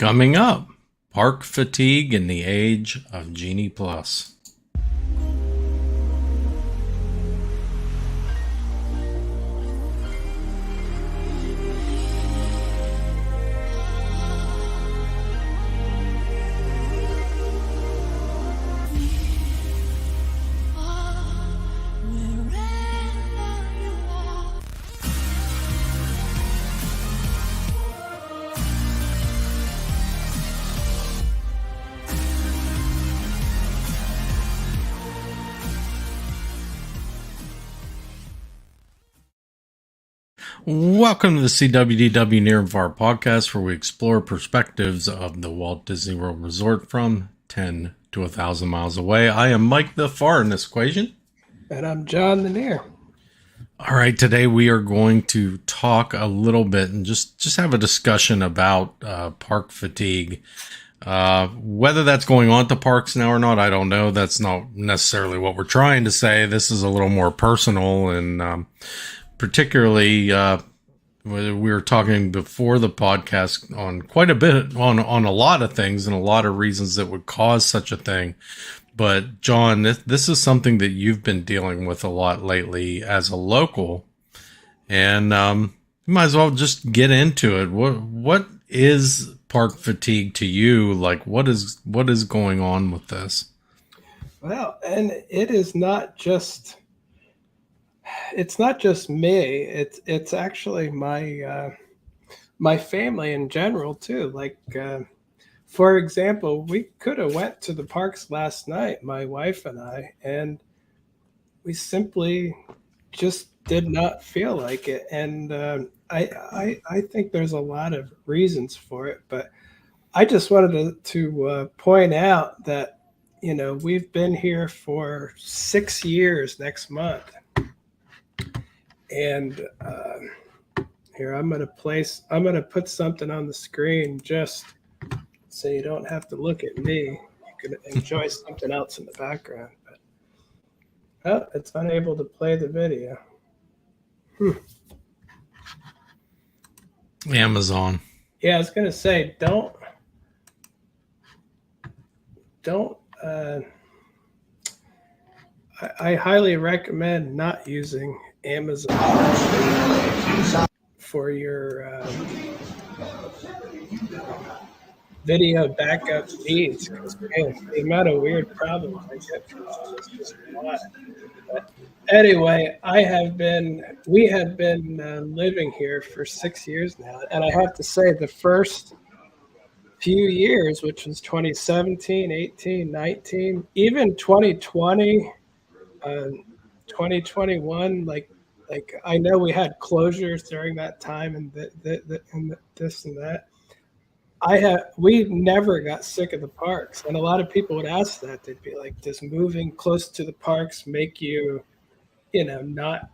Coming up, park fatigue in the age of Genie Plus. Welcome to the SeeWDW Near and Far podcast, where we explore perspectives of the Walt Disney World Resort from 10 to 1,000 miles away. I am Mike the Far in this equation. And I'm John the Near. All right, today we are going to talk a little bit and just have a discussion about park fatigue. Whether that's going on at the parks now or not, I don't know. That's not necessarily what we're trying to say. This is a little more personal, and particularly we were talking before the podcast on quite a bit on a lot of things and a lot of reasons that would cause such a thing. But John, this is something that you've been dealing with a lot lately as a local, and you might as well just get into it. What is park fatigue to you? Like, what is going on with this? Well, and it is not just. It's not just me. It's actually my family in general too. Like, for example, we could have went to the parks last night, my wife and I, and we simply just did not feel like it. And I think there's a lot of reasons for it, but I just wanted to point out that we've been here for 6 years next month. And here I'm going to put something on the screen just so you don't have to look at me. You can enjoy something else in the background. But it's unable to play the video. Amazon. Yeah, I was going to say, don't I highly recommend not using Amazon for your video backup needs, because the amount of weird problems I get from this is just a lot. But anyway, we have been living here for 6 years now, and I have to say the first few years, which was 2017, 18, 19, even 2020, 2021, like I know we had closures during that time, and this and that. We never got sick of the parks, and a lot of people would ask that. They'd be like, "Does moving close to the parks make you, not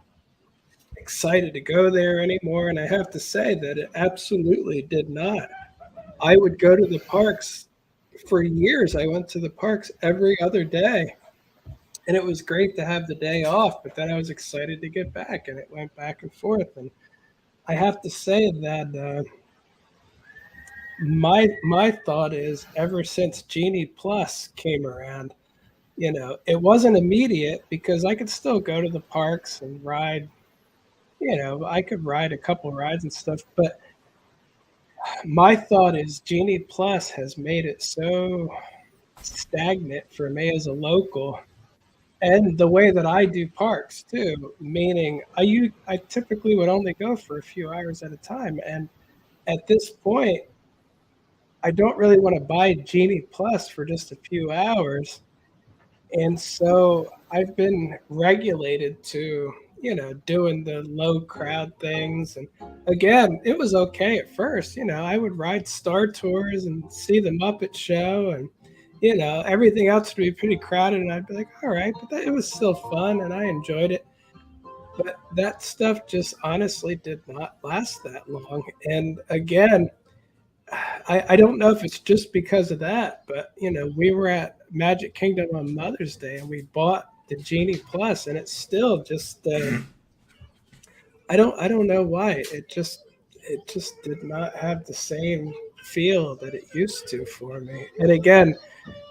excited to go there anymore?" And I have to say that it absolutely did not. I would go to the parks for years. I went to the parks every other day. And it was great to have the day off, but then I was excited to get back, and it went back and forth. And I have to say that my thought is, ever since Genie Plus came around, it wasn't immediate, because I could still go to the parks and ride. I could ride a couple rides and stuff, but my thought is Genie Plus has made it so stagnant for me as a local. And the way that I do parks too, meaning I typically would only go for a few hours at a time. And at this point, I don't really want to buy Genie Plus for just a few hours. And so I've been regulated to, doing the low crowd things. And again, it was okay at first. I would ride Star Tours and see the Muppet Show, and everything else would be pretty crowded, and I'd be like, all right, but it was still fun, and I enjoyed it. But that stuff just honestly did not last that long. And again, I don't know if it's just because of that, but we were at Magic Kingdom on Mother's Day, and we bought the Genie Plus, and it's still just I don't know why. It just did not have the same feel that it used to for me. And again,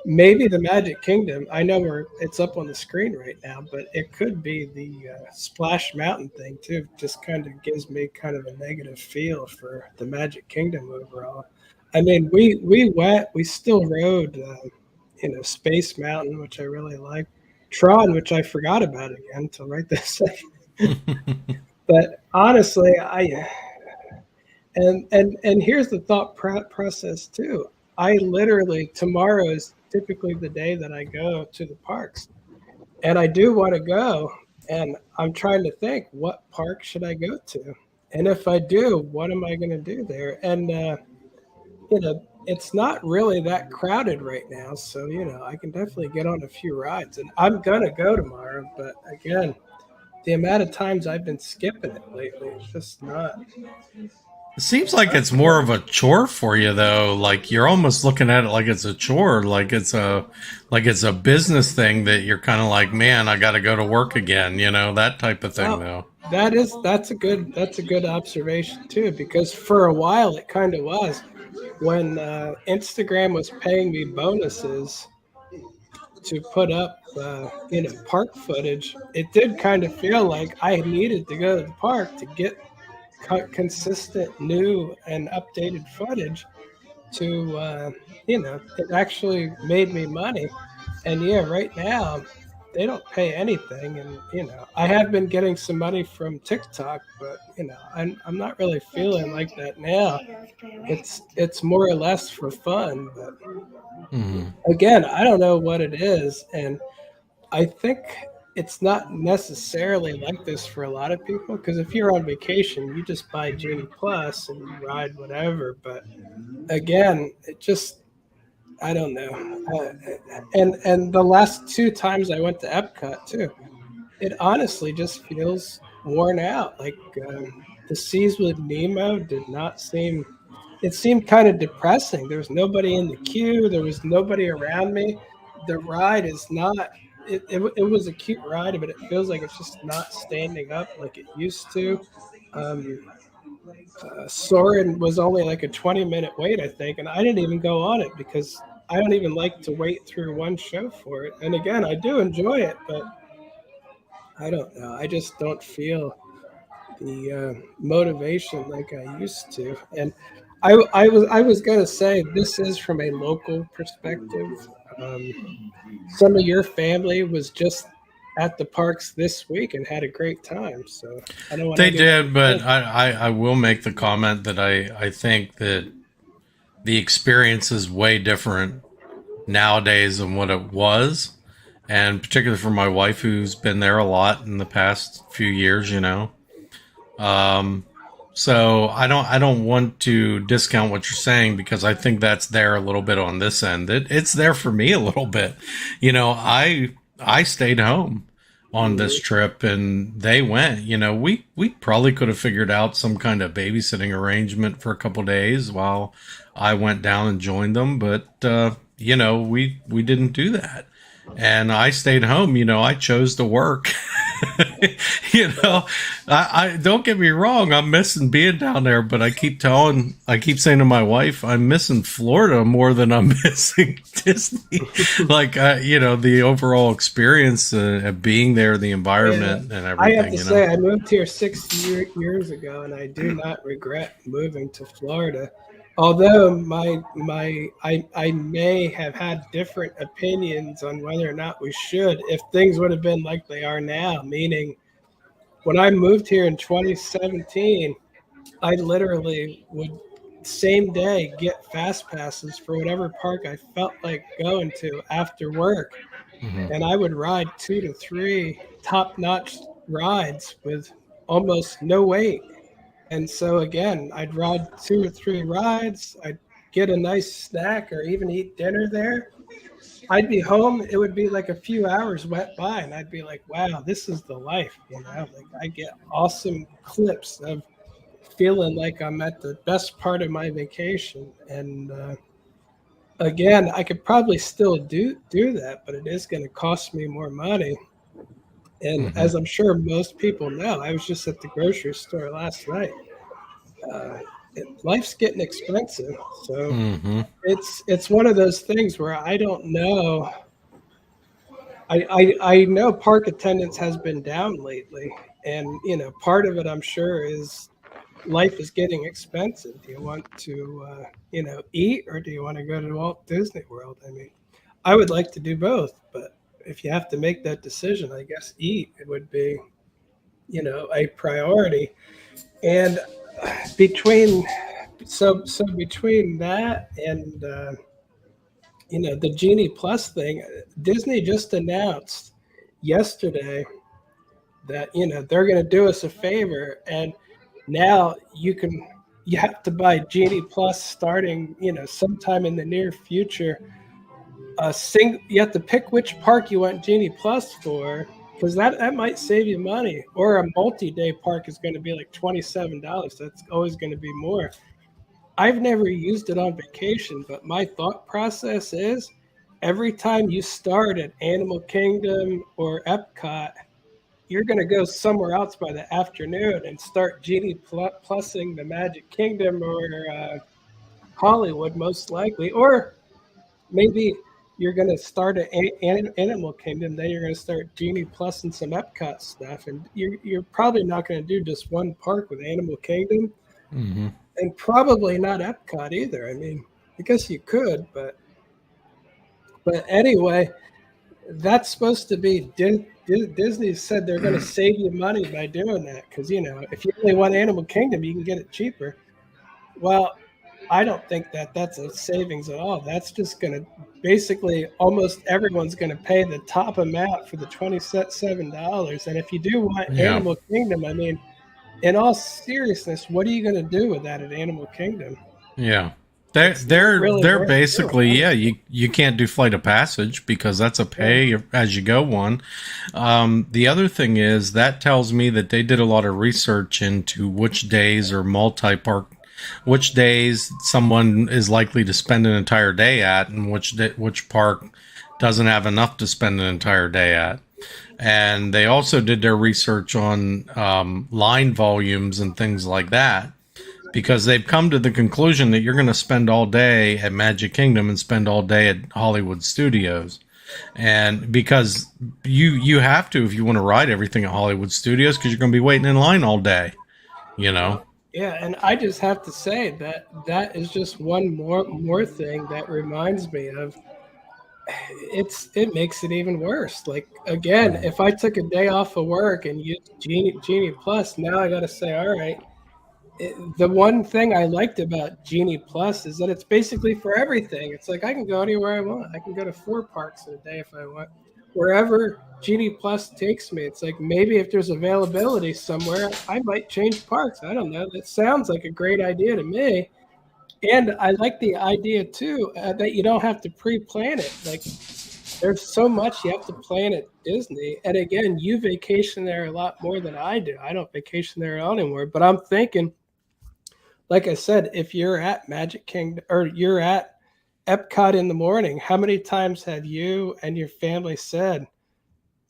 maybe the Magic Kingdom. I know it's up on the screen right now, but it could be the Splash Mountain thing too. Just kind of gives me kind of a negative feel for the Magic Kingdom overall. I mean, we still rode, Space Mountain, which I really like, Tron, which I forgot about again until right this second. But honestly, and here's the thought process too. I literally tomorrow is typically the day that I go to the parks, and I do want to go, and I'm trying to think what park should I go to, and if I do, what am I going to do there? And it's not really that crowded right now, so I can definitely get on a few rides, and I'm gonna go tomorrow. But again, the amount of times I've been skipping it lately, it's just not. It seems like it's more of a chore for you though. Like you're almost looking at it like it's a chore, like it's a business thing that you're kind of like, man, I got to go to work again, that type of thing Well, though. that's a good observation too, because for a while it kind of was when Instagram was paying me bonuses to put up park footage. It did kind of feel like I needed to go to the park to get consistent new and updated footage to it actually made me money. And yeah, right now they don't pay anything, and I have been getting some money from TikTok, but I'm not really feeling like that now. It's more or less for fun, but Hmm. again, I don't know what it is, and I think it's not necessarily like this for a lot of people, because if you're on vacation, you just buy Genie Plus and you ride whatever. But again, it just, I don't know. And the last two times I went to Epcot too, it honestly just feels worn out. Like the Seas with Nemo did not seem. It seemed kind of depressing. There was nobody in the queue. There was nobody around me. The ride is not. It was a cute ride, but it feels like it's just not standing up like it used to. Um, Soren was only like a 20-minute wait, I think, and I didn't even go on it because I don't even like to wait through one show for it. And again, I do enjoy it, but I don't know. I just don't feel the motivation like I used to. And I was gonna say this is from a local perspective. Some of your family was just at the parks this week and had a great time. So I don't want They anyone did, to but think. I will make the comment that I think that the experience is way different nowadays than what it was. And particularly for my wife, who's been there a lot in the past few years. Um, so I don't want to discount what you're saying because I think that's there a little bit on this end. It's there for me a little bit. I stayed home on this Mhm. trip and they went. We probably could have figured out some kind of babysitting arrangement for a couple days while I went down and joined them, but we didn't do that. And I stayed home. I chose to work. you know, I don't get me wrong. I'm missing being down there, but I keep saying to my wife, I'm missing Florida more than I'm missing Disney. Like, the overall experience of being there, the Yeah, environment and I have everything, to you know? say, I moved here 6 years ago, and I do not regret moving to Florida. Although I may have had different opinions on whether or not we should, if things would have been like they are now. Meaning, when I moved here in 2017, I literally would same day get fast passes for whatever park I felt like going to after work, Hmm. and I would ride 2 to 3 top-notch rides with almost no wait. And so again, I'd ride 2 or 3 rides. I'd get a nice snack or even eat dinner there. I'd be home. It would be like a few hours went by, and I'd be like, "Wow, this is the life." Like I get awesome clips of feeling like I'm at the best part of my vacation. And again, I could probably still do that, but it is going to cost me more money. And Hmm. as I'm sure most people know, I was just at the grocery store last night. life's getting expensive. So Mm-hmm. it's one of those things where I don't know. I know park attendance has been down lately, and part of it I'm sure is life is getting expensive. Do you want to eat, or do you want to go to Walt Disney World? I mean, I would like to do both, but if you have to make that decision, I guess eat it would be a priority. And between between that and the Genie Plus thing, Disney just announced yesterday that they're going to do us a favor, and now you have to buy Genie Plus starting sometime in the near future. You have to pick which park you want Genie Plus for, because that might save you money. Or a multi-day park is going to be like $27. That's always going to be more. I've never used it on vacation, but my thought process is every time you start at Animal Kingdom or Epcot, you're going to go somewhere else by the afternoon and start Genie Plusing the Magic Kingdom or Hollywood, most likely. Or maybe you're going to start at Animal Kingdom, then you're going to start Genie Plus and some Epcot stuff. And you're probably not going to do just one park with Animal Kingdom, Mm-hmm. and probably not Epcot either. I mean, I guess you could, but anyway, that's supposed to be Disney said they're going to save you money by doing that, because if you only want Animal Kingdom, you can get it cheaper. Well, I don't think that's a savings at all. That's just going to basically almost everyone's going to pay the top amount for the $27. And if you do want Yeah. Animal Kingdom, I mean, in all seriousness, what are you going to do with that at Animal Kingdom? Yeah. They're It's not they're really they're worth doing, basically, yeah, honestly. you can't do flight of passage because that's a Yeah. pay as you go one. The other thing is that tells me that they did a lot of research into which days are multi-park, which days someone is likely to spend an entire day at, and which park doesn't have enough to spend an entire day at. And they also did their research on line volumes and things like that, because they've come to the conclusion that you're going to spend all day at Magic Kingdom and spend all day at Hollywood Studios. And because you have to, if you want to ride everything at Hollywood Studios, because you're going to be waiting in line all day, you know. Yeah, and I just have to say that that is just one more thing that reminds me of it makes it even worse. Like again, Mm. if I took a day off of work and used Genie Plus, now I got to say, all right, the one thing I liked about Genie Plus is that it's basically for everything. It's like I can go anywhere I want. I can go to 4 parks in a day if I want. Wherever Genie Plus takes me, it's like maybe if there's availability somewhere, I might change parks. I don't know. That sounds like a great idea to me. And I like the idea too that you don't have to pre-plan it. Like there's so much you have to plan at Disney. And again, you vacation there a lot more than I do. I don't vacation there at all anymore. But I'm thinking, like I said, if you're at Magic Kingdom or you're at Epcot in the morning, how many times have you and your family said,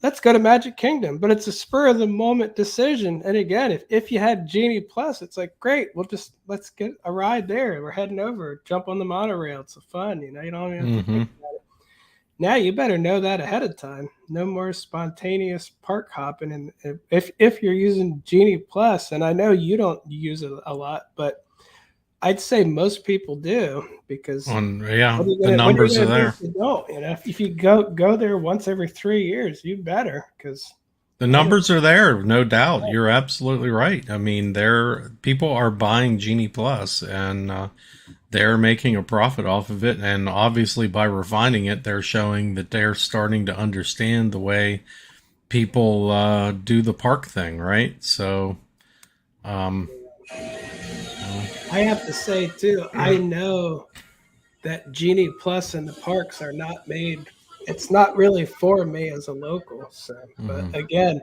let's go to Magic Kingdom? But it's a spur of the moment decision. And again, if you had Genie Plus, it's like, great, let's get a ride there. We're heading over, jump on the monorail. It's fun, you don't even have to Mm-hmm. think. Now you better know that ahead of time. No more spontaneous park hopping. And if you're using Genie Plus, and I know you don't use it a lot, but I'd say most people do, because Yeah, the what are you numbers are gonna do if there. you don't? If you go there once every 3 years, you better, because The I know. numbers are there, no doubt. You're absolutely right. I mean, people are buying Genie Plus, and they're making a profit off of it. And obviously, by refining it, they're showing that they're starting to understand the way people do the park thing, right? So, um, you know, I have to say too, I know that Genie Plus and the parks are not made. It's not really for me as a local. So, but mhm. again,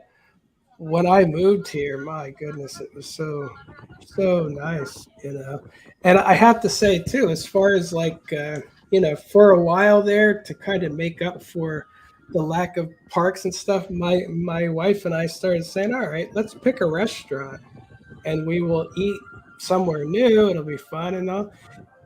when I moved here, my goodness, it was so nice. And I have to say too, as far as like for a while there to kind of make up for the lack of parks and stuff, my wife and I started saying, all right, let's pick a restaurant and we will eat somewhere new. It'll be fun and all.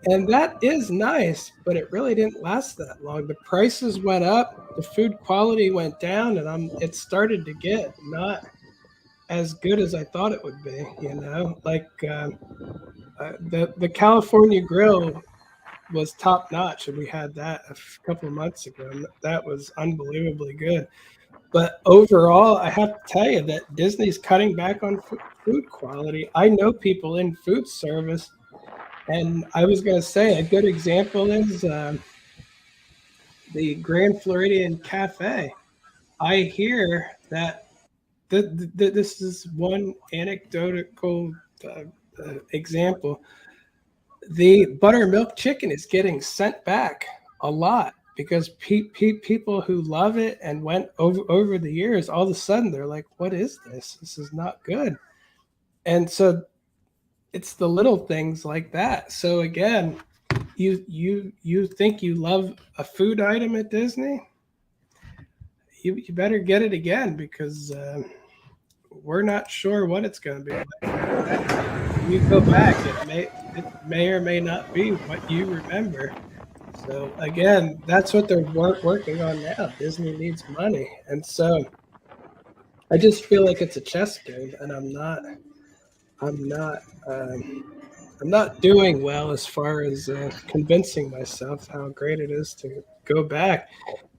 And that is nice, but it really didn't last that long. The prices went up, the food quality went down, and it started to get not as good as I thought it would be. Like the California Grill was top notch, and we had that a couple of months ago. And that was unbelievably good. But overall, I have to tell you that Disney's cutting back on food quality. I know people in food service, and I was going to say a good example is the Grand Floridian Cafe. I hear that this is one anecdotal example. The buttermilk chicken is getting sent back a lot because people who love it and went over the years, all of a sudden they're like, "What is this? This is not good." And so it's the little things like that. So again, you think you love a food item at Disney, you better get it again because we're not sure what it's going to be like. When you go back, it may or may not be what you remember. So again, that's what they're working on now. Disney needs money, and so I just feel like it's a chess game, and I'm not I'm not doing well as far as convincing myself how great it is to go back.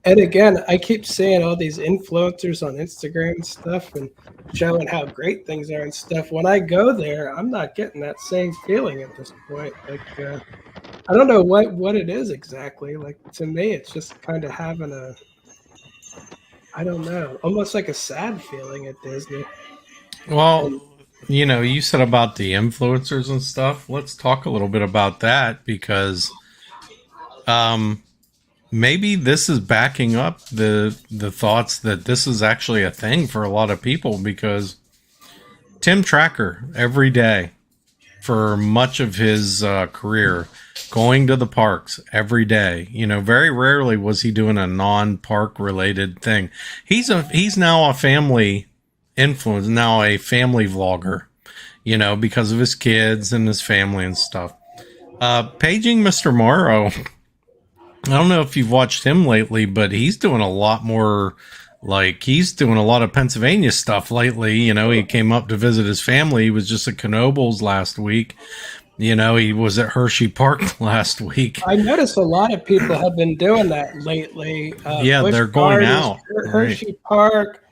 And again, I keep seeing all these influencers on Instagram and stuff and showing how great things are and stuff. When I go there, I'm not getting that same feeling at this point. Like, I don't know what it is exactly. Like, to me, it's just kind of having I don't know, almost like a sad feeling at Disney. Well, And you said about the influencers and stuff. Let's talk a little bit about that because maybe this is backing up the thoughts that this is actually a thing for a lot of people because Tim Tracker every day for much of his career going to the parks every day. Very rarely was he doing a non-park related thing. He's now a family influence, now a family vlogger, because of his kids and his family and stuff. Paging Mr. Morrow, I don't know if you've watched him lately, but he's doing a lot more, like he's doing a lot of Pennsylvania stuff lately. He came up to visit his family. He was just at Knoebels last week. He was at Hershey Park last week. I notice a lot of people have been doing that lately. Yeah, Busch they're going Gardens, out. Hershey Right. Park,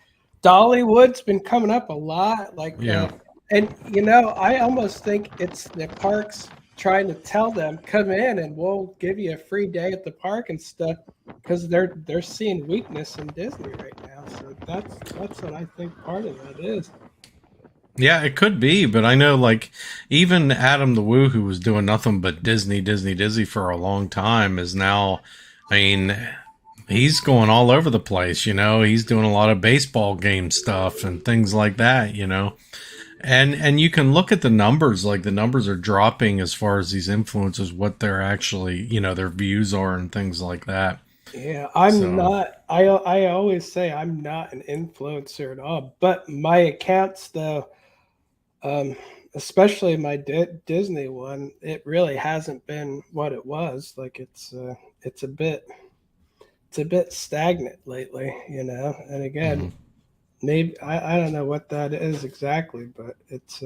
Dollywood's been coming up a lot. Like, Yeah. and I almost think it's the parks trying to tell them, come in and we'll give you a free day at the park and stuff, because they're seeing weakness in Disney right now. So that's what I think part of that is. Yeah, it could be, but I know like even Adam the Woo, who was doing nothing but Disney for a long time, is now, I mean, he's going all over the place, he's doing a lot of baseball game stuff and things like that, and you can look at the numbers, like the numbers are dropping as far as these influencers, what they're actually, their views are and things like that. Yeah, I'm So, not. I always say I'm not an influencer at all, but my accounts though, um, especially my Disney one, it really hasn't been what it was. Like it's a bit stagnant lately, And again, mhm. maybe I don't know what that is exactly, but it's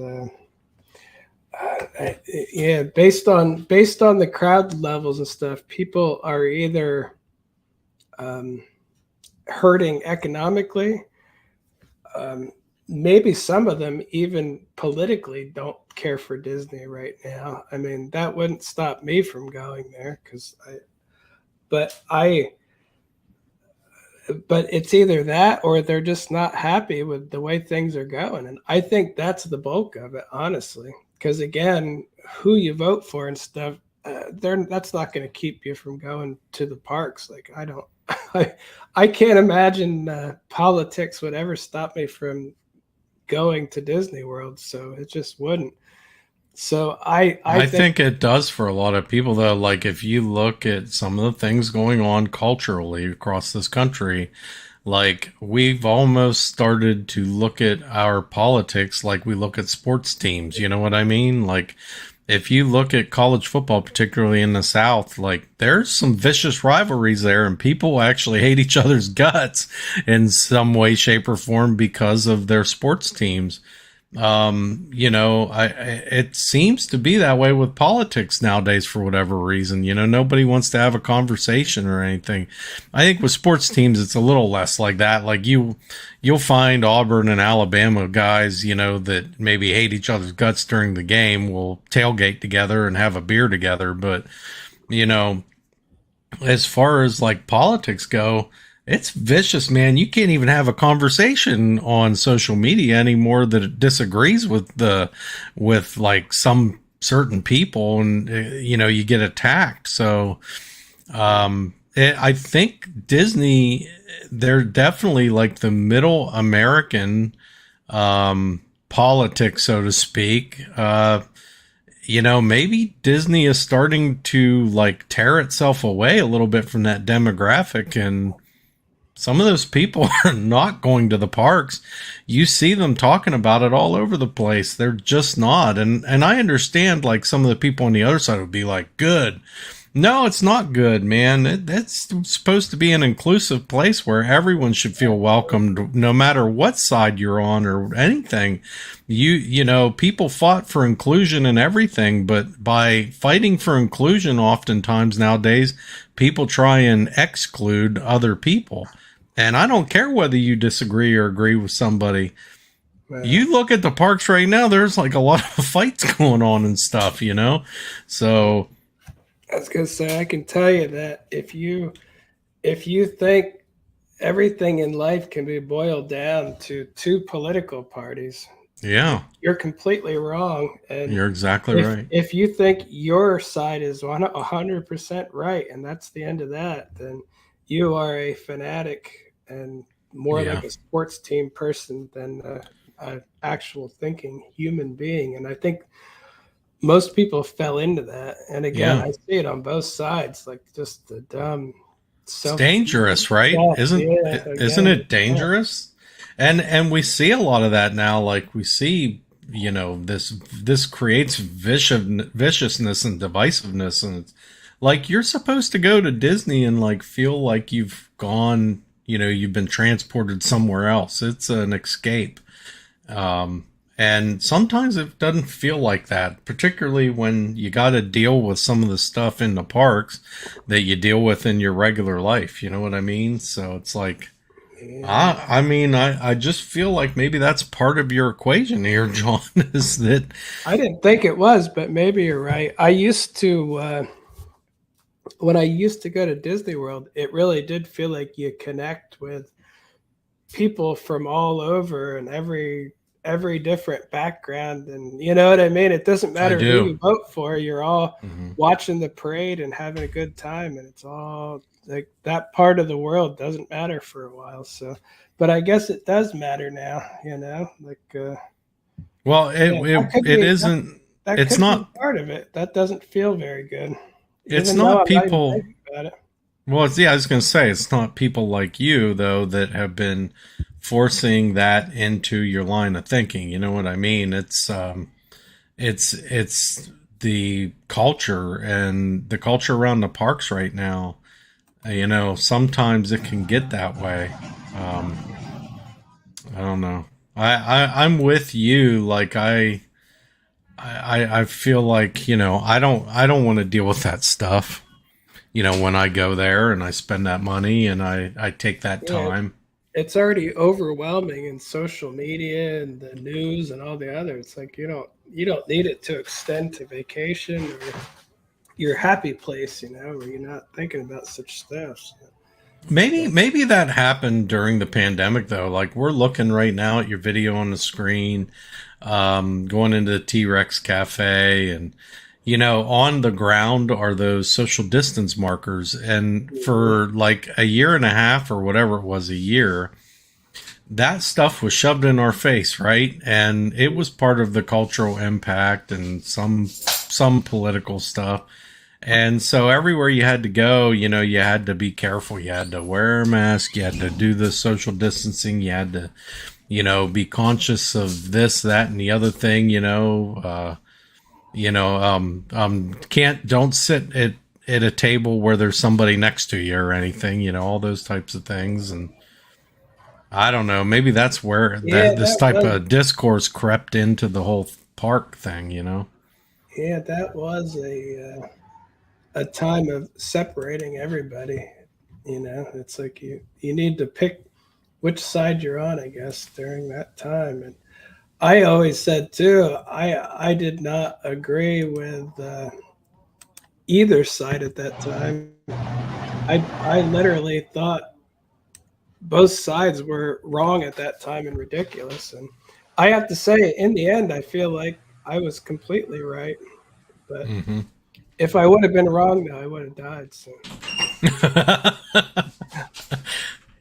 yeah, based on the crowd levels and stuff, people are either um, hurting economically. Um, Maybe some of them even politically don't care for Disney right now. I mean, that wouldn't stop me from going there but I, but it's either that or they're just not happy with the way things are going. And I think that's the bulk of it, honestly. Because again, who you vote for and stuff, that's not going to keep you from going to the parks. Like I don't, I can't imagine politics would ever stop me from going to Disney World. So it just wouldn't. So I I think think it does for a lot of people, though. Like, if you look at some of the things going on culturally across this country, Like, we've almost started to look at our politics like we look at sports teams. You know what I mean? Like, if you look at college football, particularly in the South, like, there's some vicious rivalries there, and people actually hate each other's guts in some way, shape, or form because of their sports teams. It seems to be that way with politics nowadays for whatever reason. Nobody wants to have a conversation or anything. I think with sports teams, it's a little less like that. Like, you'll find Auburn and Alabama guys, that maybe hate each other's guts during the game will tailgate together and have a beer together. But, you know, as far as like politics go, it's vicious, man. You can't even have a conversation on social media anymore that it disagrees with like some certain people, and you get attacked. So I think Disney, they're definitely like the middle American politics, so to speak. Maybe Disney is starting to like tear itself away a little bit from that demographic, and some of those people are not going to the parks. You see them talking about it all over the place. They're just not. And I understand, like, some of the people on the other side would be like, good. No, it's not good, man. It's supposed to be an inclusive place where everyone should feel welcomed, no matter what side you're on or anything. People fought for inclusion and everything, but by fighting for inclusion, oftentimes nowadays, people try and exclude other people. And I don't care whether you disagree or agree with somebody. Well, You look at the parks right now, there's like a lot of fights going on and stuff, So, I was gonna say, I can tell you that if you think everything in life can be boiled down to two political parties, yeah, you're completely wrong. And you're exactly right. if you think your side is 100% right, and that's the end of that, then you are a fanatic and more Yeah. like a sports team person than an actual thinking human being. And I think most people fell into that. And again, Yeah. I see it on both sides, like just the dumb It's self. dangerous, right? Yeah, Isn't again, it dangerous? And we see a lot of that now. Like, we see, this creates viciousness and divisiveness, and it's like, you're supposed to go to Disney and like feel like you've gone, you've been transported somewhere else. It's an escape. And sometimes it doesn't feel like that, particularly when you got to deal with some of the stuff in the parks that you deal with in your regular life. You know what I mean? So it's like, I just feel like maybe that's part of your equation here, John, is that, I didn't think it was, but maybe you're right. I used to, when I used to go to Disney World, it really did feel like you connect with people from all over and every different background, and you know what I mean. It doesn't I matter who do. you vote for. You're all Mhm. watching the parade and having a good time, and it's all like that part of the world doesn't matter for a while. So, but I guess it does matter now. Like Well, yeah, it isn't, that it's could be not, part of it. That doesn't feel very good, it's even though not I'm not even people. thinking about it. Well, I was going to say, it's not people like you, though, that have been forcing that into your line of thinking. You know what I mean? It's the culture, and the culture around the parks right now. Sometimes it can get that way. Um, I don't know. I'm with you. Like, I feel like, I don't want to deal with that stuff. When I go there and I spend that money and I take that Yeah, time. it's already overwhelming in social media and the news and all the other. It's like you don't need it to extend to vacation or your happy place, where you're not thinking about such stuff. So, Maybe that happened during the pandemic, though. Like, we're looking right now at your video on the screen, going into the T-Rex Cafe, and on the ground are those social distance markers. And for like a year and a half or whatever it was, a year, that stuff was shoved in our face, right? And it was part of the cultural impact and some political stuff. And so everywhere you had to go, you had to be careful. You had to wear a mask. You had to do the social distancing. You had to, be conscious of this, that, and the other thing. Don't sit at a table where there's somebody next to you or anything. All those types of things. And I don't know. Maybe that's where Yeah, this type of discourse crept into the whole park thing. yeah, that was a time of separating everybody. It's like you need to pick which side you're on, I guess, during that time. And I always said too, I did not agree with either side at that time. I literally thought both sides were wrong at that time and ridiculous. And I have to say, in the end, I feel like I was completely right. But Mm-hmm. if I would have been wrong, though, I would have died. So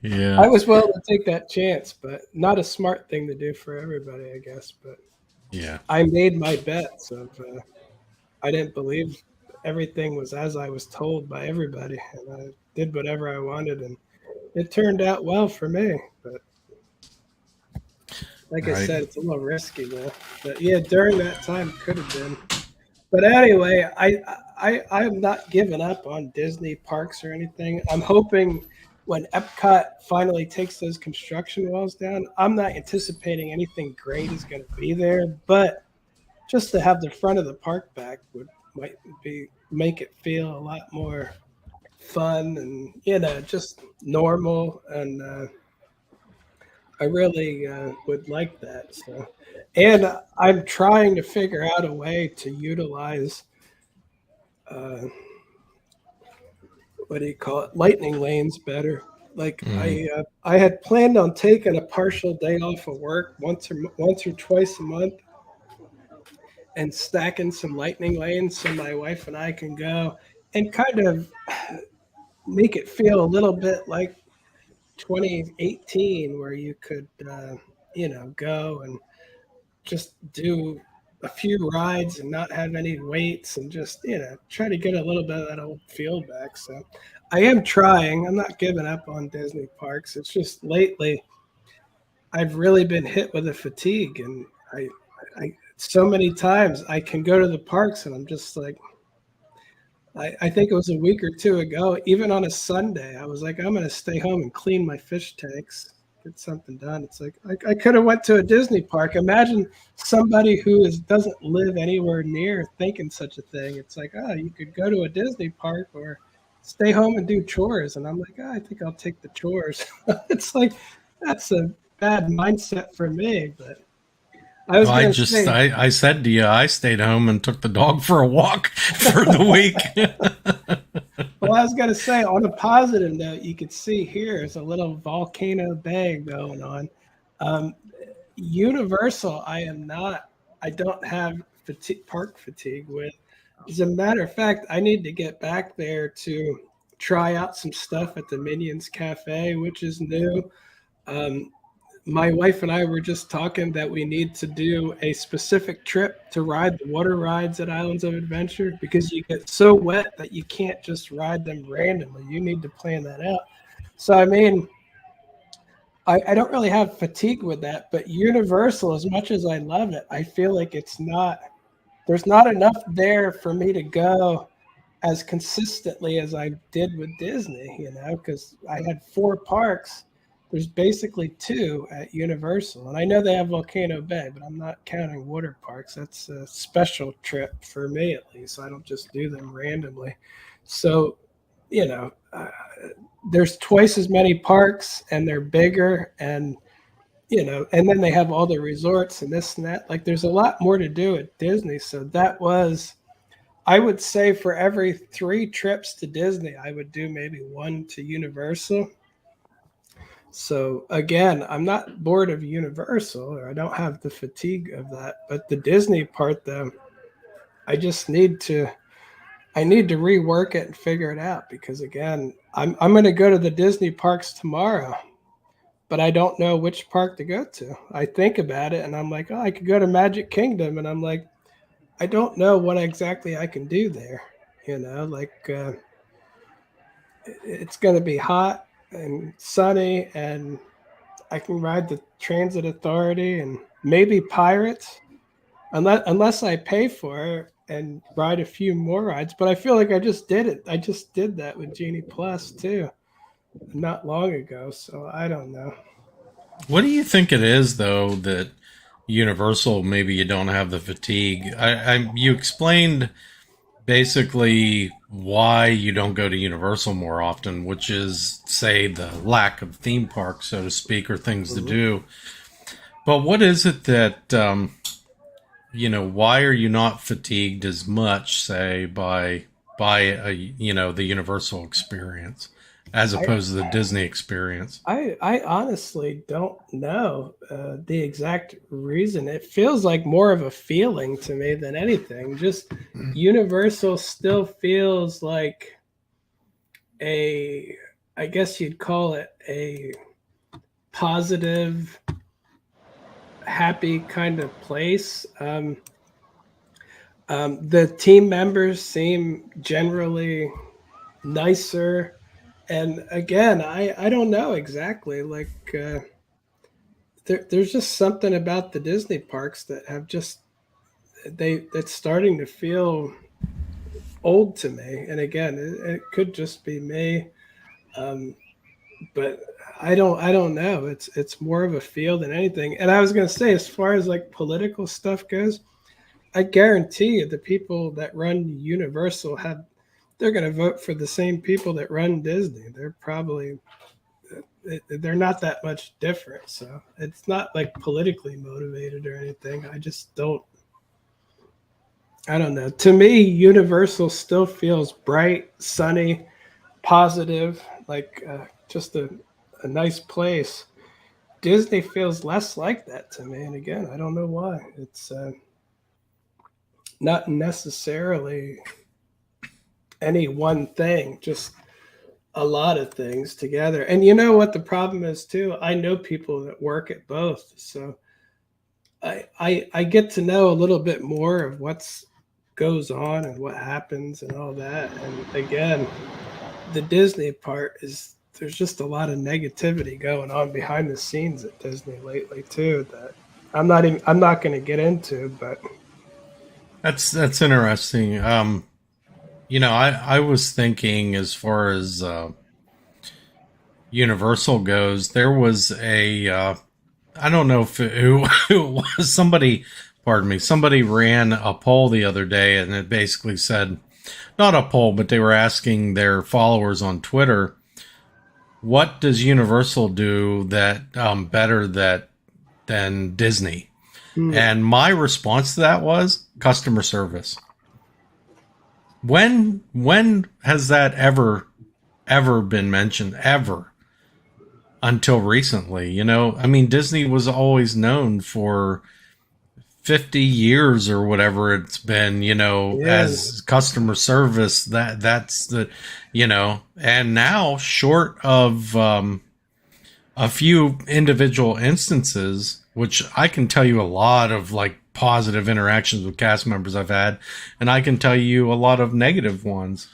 Yeah. I was willing to take that chance, but not a smart thing to do for everybody, I guess. But Yeah. I made my bets of I didn't believe everything was as I was told by everybody, and I did whatever I wanted, and it turned out well for me. But like I Right. said, it's a little risky though. But yeah, during that time could have been. But anyway, I'm not giving up on Disney parks or anything. I'm hoping when Epcot finally takes those construction walls down, I'm not anticipating anything great is going to be there, but just to have the front of the park back would might be make it feel a lot more fun and just normal. And I really would like that. So, and I'm trying to figure out a way to utilize uh, what do you call it, lightning lanes better. Like Mm. I had planned on taking a partial day off of work once or twice a month and stacking some lightning lanes so my wife and I can go and kind of make it feel a little bit like 2018 where you could go and just do a few rides and not have any waits and just try to get a little bit of that old feel back. So I am trying. I'm not giving up on Disney parks. It's just lately I've really been hit with a fatigue, and I so many times I can go to the parks and I'm just like, I think it was a week or two ago, even on a Sunday, I was like, I'm going to stay home and clean my fish tanks, get something done. It's like I could have went to a Disney park. Imagine somebody who doesn't live anywhere near thinking such a thing. It's like, oh, you could go to a Disney park or stay home and do chores. And I'm like, oh, I think I'll take the chores. It's like that's a bad mindset for me. But I was Well, going to say, I said to you, I stayed home and took the dog for a walk for the week. well, I was going to say, on a positive note, you could see here is a little volcano bay going on. Um, Universal, I don't have park fatigue with. As a matter of fact, I need to get back there to try out some stuff at the Minions Cafe, which is new. Um, my wife and I were just talking that we need to do a specific trip to ride the water rides at Islands of Adventure because you get so wet that you can't just ride them randomly. You need to plan that out. So, I mean, I don't really have fatigue with that, but Universal, as much as I love it, I feel like there's not enough there for me to go as consistently as I did with Disney, because I had four parks. There's basically two at Universal. And I know they have Volcano Bay, but I'm not counting water parks. That's a special trip for me, at least. I don't just do them randomly. So, you know, uh, there's twice as many parks and they're bigger and then they have all the resorts and this and that. Like there's a lot more to do at Disney. So I would say for every 3 trips to Disney, I would do maybe one to Universal. So again, I'm not bored of Universal or I don't have the fatigue of that. But the Disney part though, I just need to rework it and figure it out because again, I'm gonna go to the Disney parks tomorrow, but I don't know which park to go to. I think about it and I'm like, oh, I could go to Magic Kingdom, and I'm like, I don't know what exactly I can do there. Like it's going to be hot and sunny, and I can ride the transit authority and maybe pirates, unless I pay for it and ride a few more rides. But I feel like I just did it. I just did that with Genie Plus too, not long ago. So I don't know. What do you think it is, though, that Universal maybe you don't have the fatigue? You explained basically why you don't go to Universal more often, which is, say, the lack of theme parks, so to speak, or things to Mhm. do. But what is it that why are you not fatigued as much, say, by the Universal experience as I opposed to the Disney experience? I honestly don't know the exact reason. It feels like more of a feeling to me than anything. Just Universal still feels like a, I guess you'd call it a positive, happy kind of place. The team members seem generally nicer. And again, I don't know exactly. Like, there's just something about the Disney parks that have just that's starting to feel old to me. And again, it could just be me, um, but I don't know. It's more of a feel than anything. And I was gonna say, as far as like political stuff goes, I guarantee you the people that run Universal have they're going to vote for the same people that run Disney. They're probably they're not that much different. So it's not like politically motivated or anything. I just don't. I don't know. To me, Universal still feels bright, sunny, positive, like just a nice place. Disney feels less like that to me. And again, I don't know why. It's not necessarily any one thing, just a lot of things together. And you know what the problem is too? I know people that work at both. So I get to know a little bit more of what's goes on and what happens and all that. And again, the Disney part is there's just a lot of negativity going on behind the scenes at Disney lately too that I'm not going to get into, but That's interesting. I was thinking as far as Universal goes, there was a I don't know if who it was, somebody, pardon me, somebody ran a poll the other day, and it basically said, not a poll, but they were asking their followers on Twitter, what does Universal do that better than Disney? hmm, And my response to that was customer service. When has that ever been mentioned, ever, until recently? I mean, Disney was always known for 50 years or whatever it's been, yeah, as customer service. That's the, and now, short of a few individual instances, which I can tell you a lot of like positive interactions with cast members I've had, and I can tell you a lot of negative ones.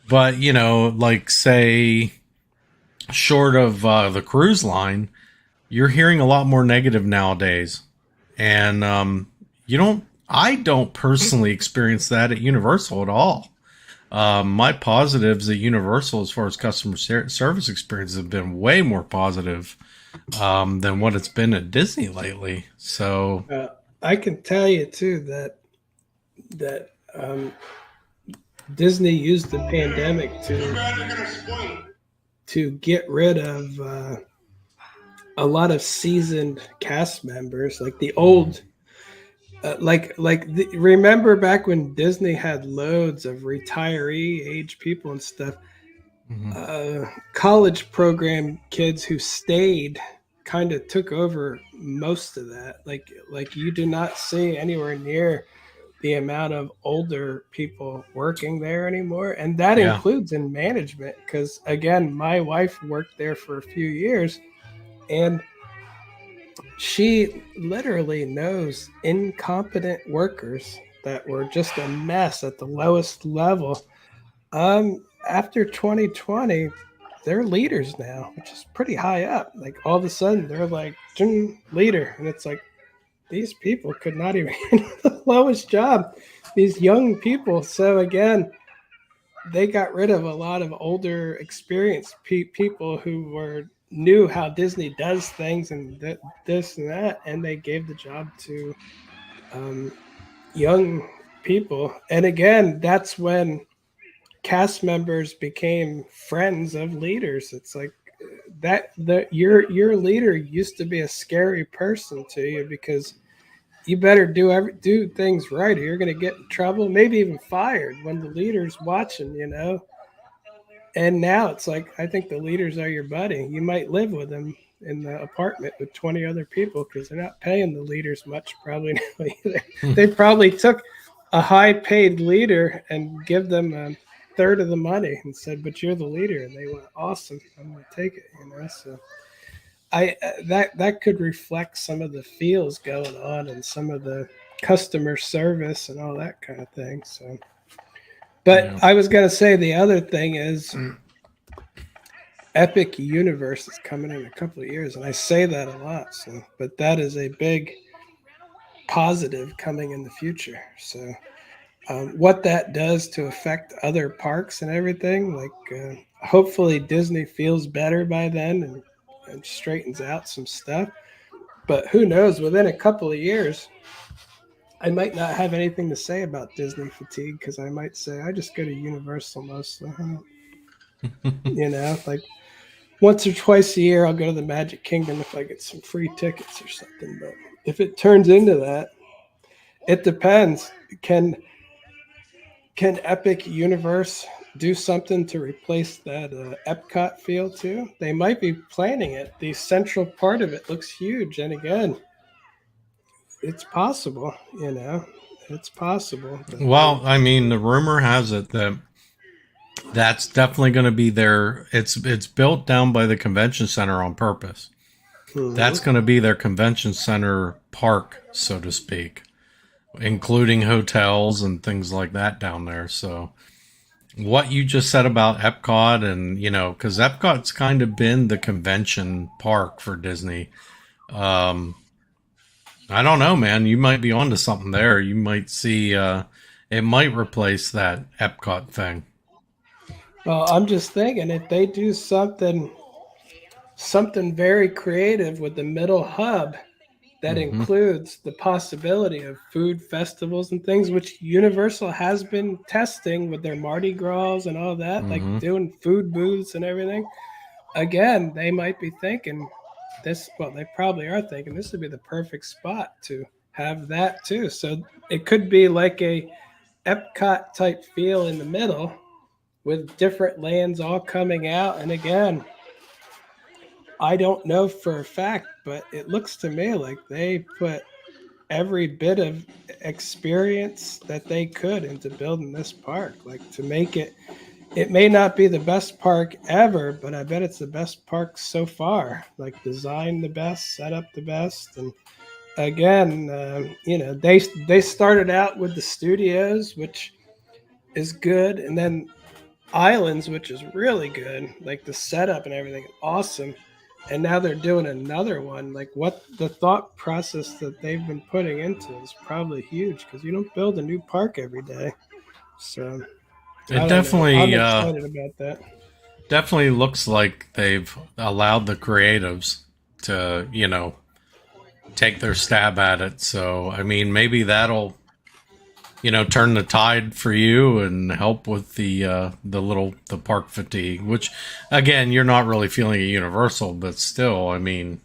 But, like, say, short of the cruise line, you're hearing a lot more negative nowadays. And I don't personally experience that at Universal at all. My positives at Universal, as far as customer service experience, have been way more positive than what it's been at Disney lately. So, uh, I can tell you too that Disney used the pandemic to get rid of a lot of seasoned cast members, like the old, remember back when Disney had loads of retiree age people and stuff. mhm. College program kids who stayed kind of took over most of that. Like you do not see anywhere near the amount of older people working there anymore, and that Yeah, includes in management. Because again, my wife worked there for a few years, and she literally knows incompetent workers that were just a mess at the lowest level. After 2020, they're leaders now, which is pretty high up. Like all of a sudden, they're like leader, and it's like these people could not even handle the lowest job. These young people. So again, they got rid of a lot of older, experienced people who were knew how Disney does things and this and that, and they gave the job to um, young people. And again, that's when cast members became friends of leaders. It's like that your leader used to be a scary person to you because you better do things right or you're going to get in trouble, maybe even fired when the leader's watching, And now it's like I think the leaders are your buddy. You might live with them in the apartment with 20 other people because they're not paying the leaders much probably now either. They probably took a high paid leader and give them a third of the money and said, "But you're the leader," and they went, "Awesome, I'm going to take it." So I that could reflect some of the feels going on and some of the customer service and all that kind of thing. So, but Yeah. I was going to say the other thing is Epic Universe is coming in a couple of years, and I say that a lot. So, but that is a big positive coming in the future. So, what that does to affect other parks and everything, hopefully Disney feels better by then and straightens out some stuff. But who knows? Within a couple of years, I might not have anything to say about Disney fatigue because I might say I just go to Universal mostly. Like once or twice a year, I'll go to the Magic Kingdom if I get some free tickets or something. But if it turns into that, it depends. Can can Epic Universe do something to replace that Epcot feel too? They might be planning it. The central part of it looks huge, and again, it's possible. It's possible. But Well, I mean, the rumor has it that that's definitely going to be their. It's built down by the convention center on purpose. That's mhm. going to be their convention center park, so to speak, including hotels and things like that down there. So what you just said about Epcot and, because Epcot's kind of been the convention park for Disney. Um, I don't know, man. You might be onto something there. You might see, it might replace that Epcot thing. Well, I'm just thinking if they do something very creative with the middle hub that Hmm. includes the possibility of food festivals and things, which Universal has been testing with their Mardi Gras and all that, like Hmm. doing food booths and everything. Again, they might be thinking this, well, they probably are thinking this would be the perfect spot to have that too. So it could be like a Epcot type feel in the middle with different lands all coming out. And again, I don't know for a fact, but it looks to me like they put every bit of experience that they could into building this park, like to make it may not be the best park ever, but I bet it's the best park so far, like designed the best, set up the best. And again, they started out with the studios, which is good, and then islands, which is really good, like the setup and everything awesome. And now they're doing another one. Like what the thought process that they've been putting into is probably huge because you don't build a new park every day. So It I don't know. I'm definitely, excited about that. definitely looks like they've allowed the creatives to, take their stab at it. So, I mean, maybe that'll, turn the tide for you and help with the park fatigue, which again, you're not really feeling at Universal, but still, I mean,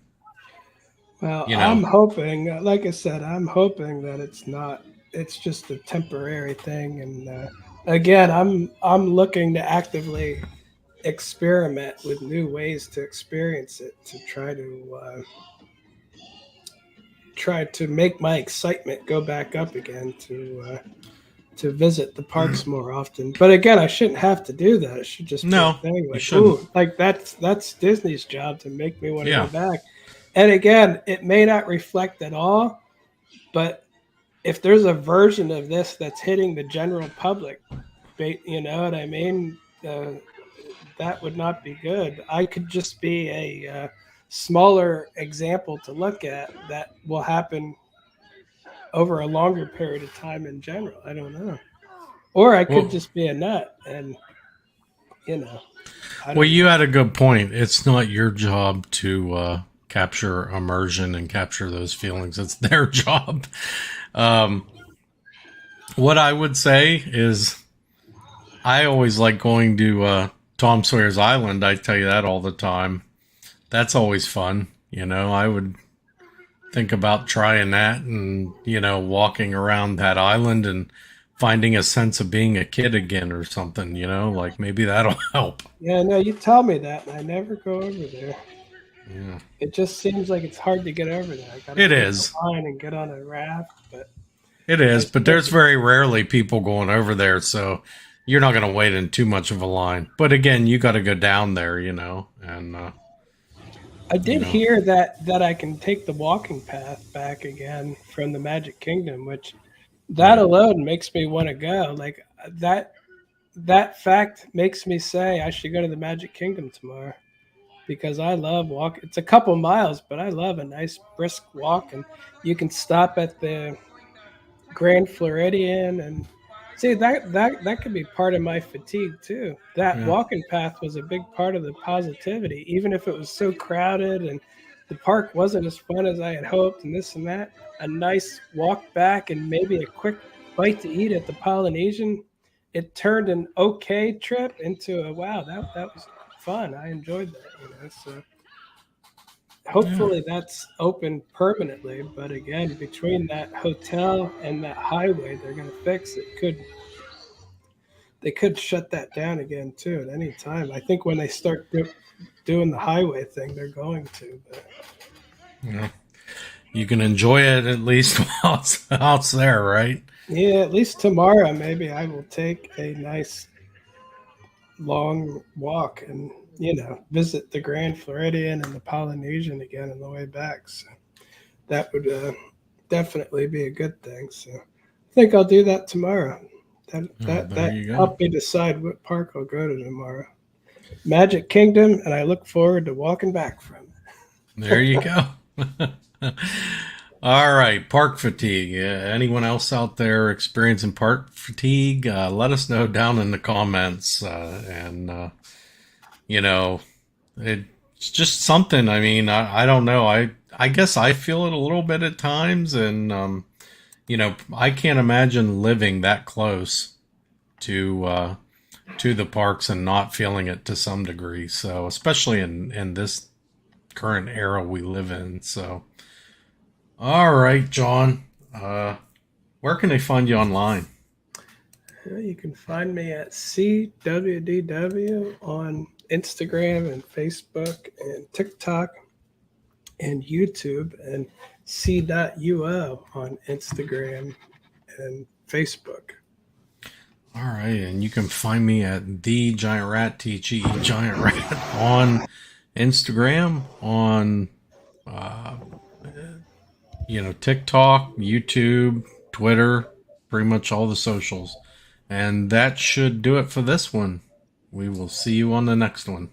Well, you know, I'm hoping, like I said, I'm hoping that it's not. It's just a temporary thing. And again, I'm looking to actively experiment with new ways to experience it to try to make my excitement go back up again to visit the parks more often. But again, I shouldn't have to do that. It should just be a no, thing you like, shouldn't. ooh, like that's Disney's job to make me want to go Yeah. back. And again, it may not reflect at all, but if there's a version of this that's hitting the general public, You know what I mean? That would not be good. I could just be a smaller example to look at that will happen over a longer period of time in general. I don't know. Or I could Well, just be a nut and, you know, I well, don't you know. had a good point. It's not your job to capture immersion and capture those feelings. It's their job. Um, what I would say is, I always like going to Tom Sawyer's Island. I tell you that all the time. That's always fun. I would think about trying that and, walking around that island and finding a sense of being a kid again or something, like maybe that'll help. Yeah, no, you tell me that, and I never go over there. Yeah. It just seems like it's hard to get over there. I got to It wait in is. line and get on a raft, but It I is, but suppose there's very rarely people going over there, so you're not going to wait in too much of a line. But again, you got to go down there, and I you did know, hear that I can take the walking path back again from the Magic Kingdom, which that yeah, alone makes me want to go. Like that fact makes me say I should go to the Magic Kingdom tomorrow because I love walk. It's a couple miles, but I love a nice brisk walk, and you can stop at the Grand Floridian and see that could be part of my fatigue too. That yeah, walking path was a big part of the positivity, even if it was so crowded and the park wasn't as fun as I had hoped and this and that. A nice walk back and maybe a quick bite to eat at the Polynesian. It turned an okay trip into a wow, that was fun. I enjoyed that, So yeah. hopefully that's open permanently. But again, between that hotel and that highway, they're going to fix it. They could shut that down again too at any time. I think when they start doing the highway thing, th're going to. But Yeah. You can enjoy it at least while it's there, right? yeah, at least tomorrow, maybe I will take a nice long walk and visit the Grand Floridian and the Polynesian again on the way back. So that would definitely be a good thing. So I think I'll do that tomorrow. There That you go. helped me decide what park I'll go to tomorrow. Magic Kingdom, and I look forward to walking back from There you go. All right, park fatigue. Anyone else out there experiencing park fatigue? Let us know down in the comments. And you know, it's just something. I mean, I don't know. I guess I feel it a little bit at times, and I can't imagine living that close to the parks and not feeling it to some degree. So, especially in this current era we live in. So, all right, John. Where can they find you online? it. You can find me at SeeWDW on Instagram and Facebook and TikTok and YouTube, and C.UO on Instagram and Facebook. All right, and you can find me at the Giant Rat, Giant Rat on Instagram, on uh, TikTok, YouTube, Twitter, pretty much all the socials. And that should do it for this one. We will see you on the next one.